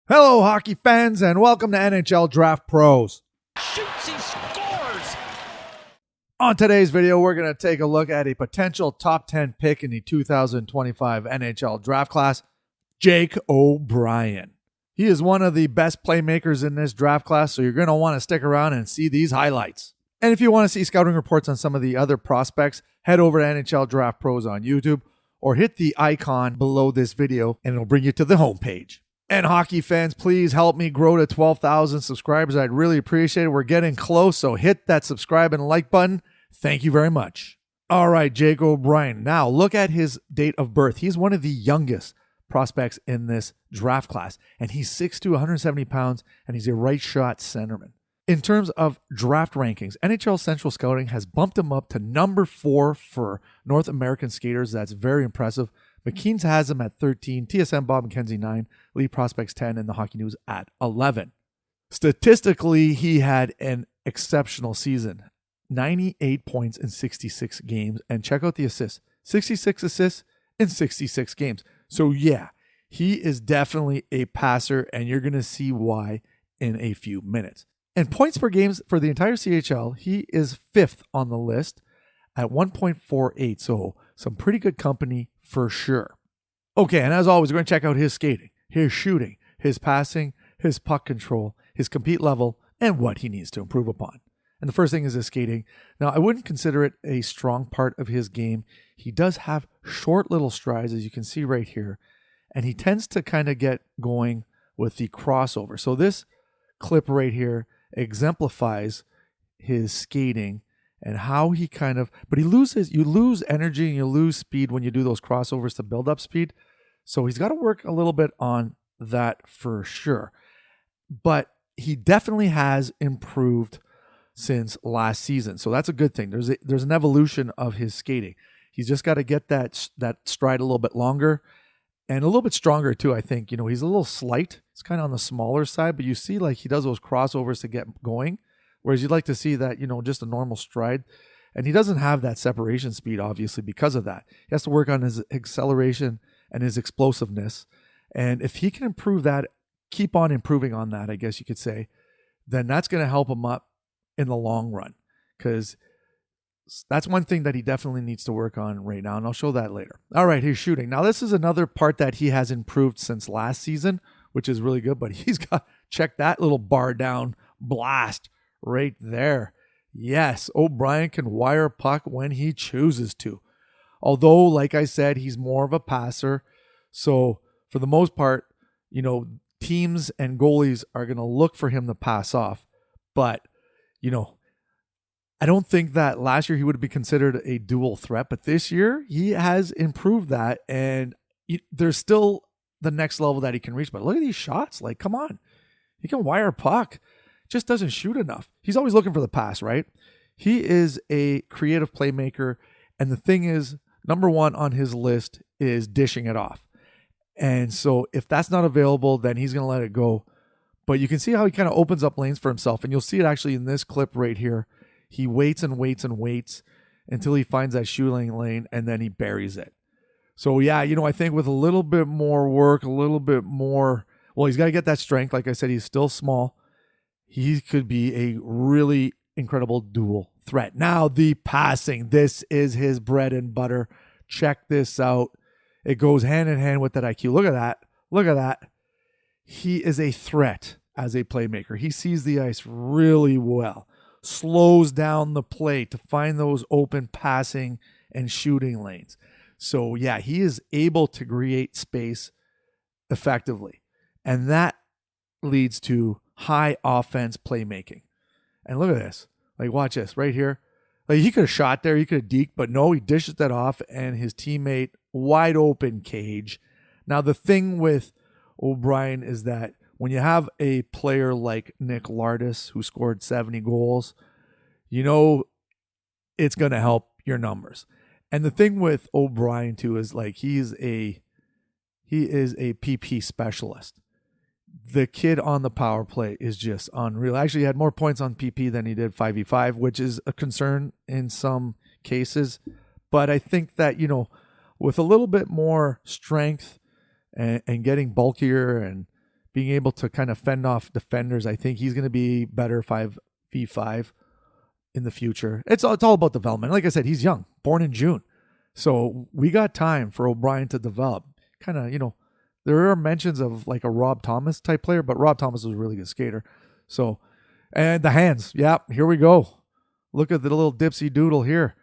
Hello, hockey fans, and welcome to NHL Draft Pros. Shoots, he scores! On today's video, we're going to take a look at a potential top 10 pick in the 2025 NHL Draft class, Jake O'Brien. He is one of the best playmakers in this draft class, so you're going to want to stick around and see these highlights. And if you want to see scouting reports on some of the other prospects, head over to NHL Draft Pros on YouTube or hit the icon below this video and it'll bring you to the homepage. And hockey fans, please help me grow to 12,000 subscribers. I'd really appreciate it. We're getting close, so hit that subscribe and like button. Thank you very much. All right, Jake O'Brien. Now, look at his date of birth. He's one of the youngest prospects in this draft class, and he's 6'2", 170 pounds, and he's a right shot centerman. In terms of draft rankings, NHL Central Scouting has bumped him up to number 4 for North American skaters. That's very impressive. McKeen's has him at 13, TSM Bob McKenzie 9, Lead Prospects 10, and the Hockey News at 11. Statistically, he had an exceptional season. 98 points in 66 games. And check out the assists. 66 assists in 66 games. So yeah, he is definitely a passer, and you're going to see why in a few minutes. And points per games for the entire CHL, he is 5th on the list at 1.48. So some pretty good company for sure. Okay, and as always, we're going to check out his skating, his shooting, his passing, his puck control, his compete level, and what he needs to improve upon. And the first thing is his skating. Now, I wouldn't consider it a strong part of his game. He does have short little strides, as you can see right here, and he tends to kind of get going with the crossover. So this clip right here exemplifies his skating and how he but you lose energy and you lose speed when you do those crossovers to build up speed. So he's got to work a little bit on that for sure. But he definitely has improved since last season. So that's a good thing. There's an evolution of his skating. He's just got to get that stride a little bit longer and a little bit stronger too, I think. He's a little slight. It's kind of on the smaller side, but you see like he does those crossovers to get going. Whereas you'd like to see that, just a normal stride. And he doesn't have that separation speed, obviously, because of that. He has to work on his acceleration and his explosiveness. And if he can improve that, keep on improving on that, I guess you could say, then that's going to help him up in the long run. Because that's one thing that he definitely needs to work on right now. And I'll show that later. All right, his shooting. Now, this is another part that he has improved since last season, which is really good. But he's got, check that little bar down blast right there. Yes, O'Brien can wire a puck when he chooses to. Although, like I said, he's more of a passer. So for the most part, teams and goalies are going to look for him to pass off. But, I don't think that last year he would be considered a dual threat. But this year, he has improved that. And there's still the next level that he can reach. But look at these shots. Like, come on. He can wire a puck. Just doesn't shoot enough. He's always looking for the pass, right? He is a creative playmaker. And the thing is, number 1 on his list is dishing it off. And so if that's not available, then he's going to let it go. But you can see how he kind of opens up lanes for himself. And you'll see it actually in this clip right here. He waits and waits and waits until he finds that shooting lane, and then he buries it. So yeah, I think with a little bit more work, a little bit more, well, he's got to get that strength. Like I said, he's still small. He could be a really incredible dual threat. Now, the passing. This is his bread and butter. Check this out. It goes hand in hand with that IQ. Look at that. Look at that. He is a threat as a playmaker. He sees the ice really well. Slows down the play to find those open passing and shooting lanes. So, yeah, he is able to create space effectively. And that leads to high offense playmaking. And look at this. Like, watch this right here. Like, he could have shot there. He could have deked, but no, he dishes that off, and his teammate, wide open cage. Now, the thing with O'Brien is that when you have a player like Nick Lardis, who scored 70 goals, it's going to help your numbers. And the thing with O'Brien, too, is like he is a PP specialist. The kid on the power play is just unreal. Actually, he had more points on PP than he did 5v5, which is a concern in some cases. But I think that, with a little bit more strength and getting bulkier and being able to kind of fend off defenders. I think he's going to be better 5v5 in the future. It's all about development. Like I said, he's young, born in June. So we got time for O'Brien to develop. Kind of, there are mentions of like a Rob Thomas type player, but Rob Thomas was a really good skater. So, and the hands. Yeah, here we go. Look at the little dipsy doodle here.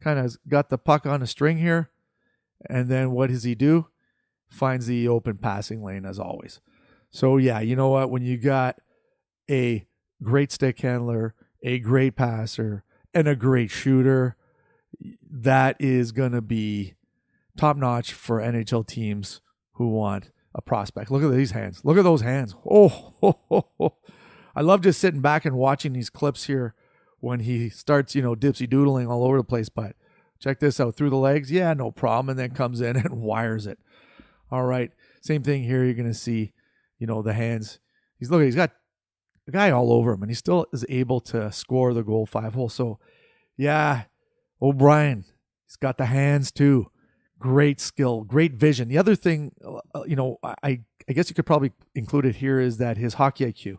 Kind of got the puck on a string here. And then what does he do? Finds the open passing lane as always. So yeah, you know what? When you got a great stick handler, a great passer, and a great shooter, that is going to be top notch for NHL teams who want a prospect. Look at these hands. Look at those hands. Oh. I love just sitting back and watching these clips here when he starts, dipsy doodling all over the place. But check this out. Through the legs. Yeah, no problem. And then comes in and wires it. All right. Same thing here. You're going to see, the hands. He's got a guy all over him, and he still is able to score the goal 5-hole. So, yeah, O'Brien, he's got the hands too. Great skill, great vision. The other thing, I guess you could probably include it here is that his hockey IQ.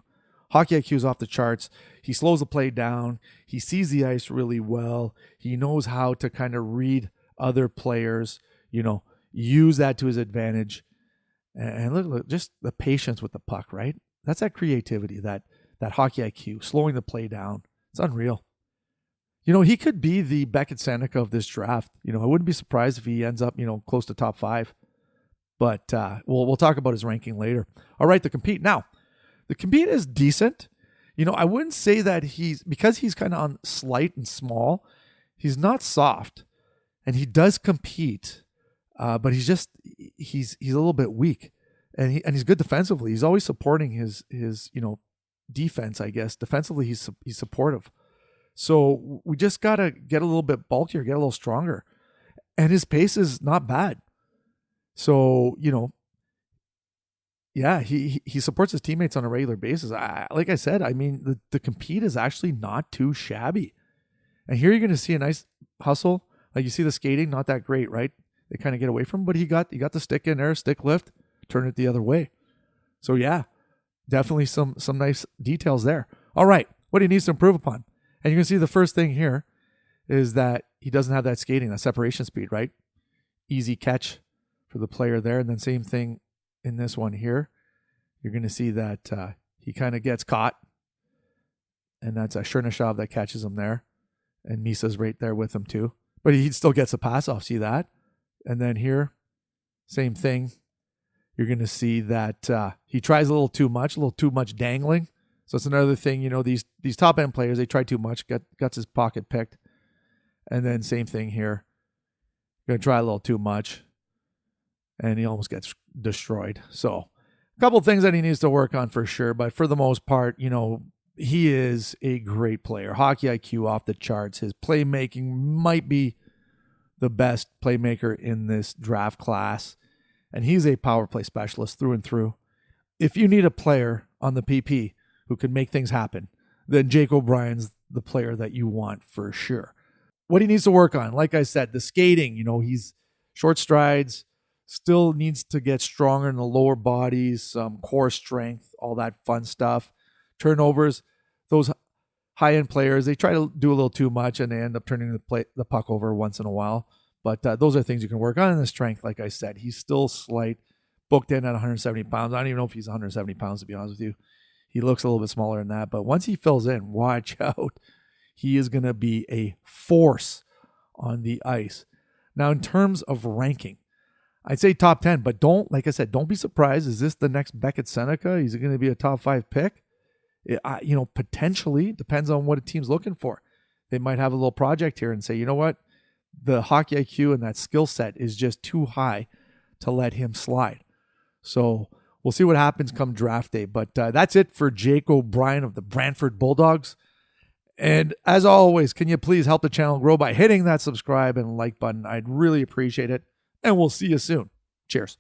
Hockey IQ is off the charts. He slows the play down. He sees the ice really well. He knows how to kind of read other players, use that to his advantage. And look, just the patience with the puck, right? That's that creativity, that hockey IQ, slowing the play down. It's unreal. He could be the Beckett Seneca of this draft. I wouldn't be surprised if he ends up, close to top 5. But we'll talk about his ranking later. All right, the compete. Now, the compete is decent. I wouldn't say that because he's kind of on slight and small, he's not soft. And he does compete, but he's a little bit weak. And he's good defensively. He's always supporting his defense, I guess. Defensively, he's supportive. So we just got to get a little bit bulkier, get a little stronger. And his pace is not bad. So, yeah, he supports his teammates on a regular basis. Like I said, the compete is actually not too shabby. And here you're going to see a nice hustle. Like you see the skating, not that great, right? They kind of get away from him, but he got the stick in there, stick lift, turn it the other way. So, yeah, definitely some nice details there. All right, what he needs to improve upon. And you can see the first thing here is that he doesn't have that skating, that separation speed, right? Easy catch for the player there. And then same thing in this one here. You're going to see that he kind of gets caught. And that's a Chernyshov that catches him there. And Misa's right there with him too. But he still gets a pass off. See that? And then here, same thing. You're going to see that he tries a little too much dangling. So it's another thing, these top end players, they try too much, gets his pocket picked. And then same thing here. Going to try a little too much. And he almost gets destroyed. So a couple of things that he needs to work on for sure. But for the most part, he is a great player. Hockey IQ off the charts. His playmaking might be the best playmaker in this draft class. And he's a power play specialist through and through. If you need a player on the PP who can make things happen, then Jake O'Brien's the player that you want for sure. What he needs to work on, like I said, the skating, he's short strides, still needs to get stronger in the lower bodies, some core strength, all that fun stuff. Turnovers, those high-end players, they try to do a little too much and they end up turning the puck over once in a while. But those are things you can work on. And the strength, like I said, he's still slight, booked in at 170 pounds. I don't even know if he's 170 pounds, to be honest with you. He looks a little bit smaller than that. But once he fills in, watch out. He is going to be a force on the ice. Now, in terms of ranking, I'd say top 10. But don't be surprised. Is this the next Beckett Seneca? Is it going to be a top 5 pick? Potentially. Depends on what a team's looking for. They might have a little project here and say, you know what? The hockey IQ and that skill set is just too high to let him slide. So we'll see what happens come draft day. But that's it for Jake O'Brien of the Brantford Bulldogs. And as always, can you please help the channel grow by hitting that subscribe and like button? I'd really appreciate it. And we'll see you soon. Cheers.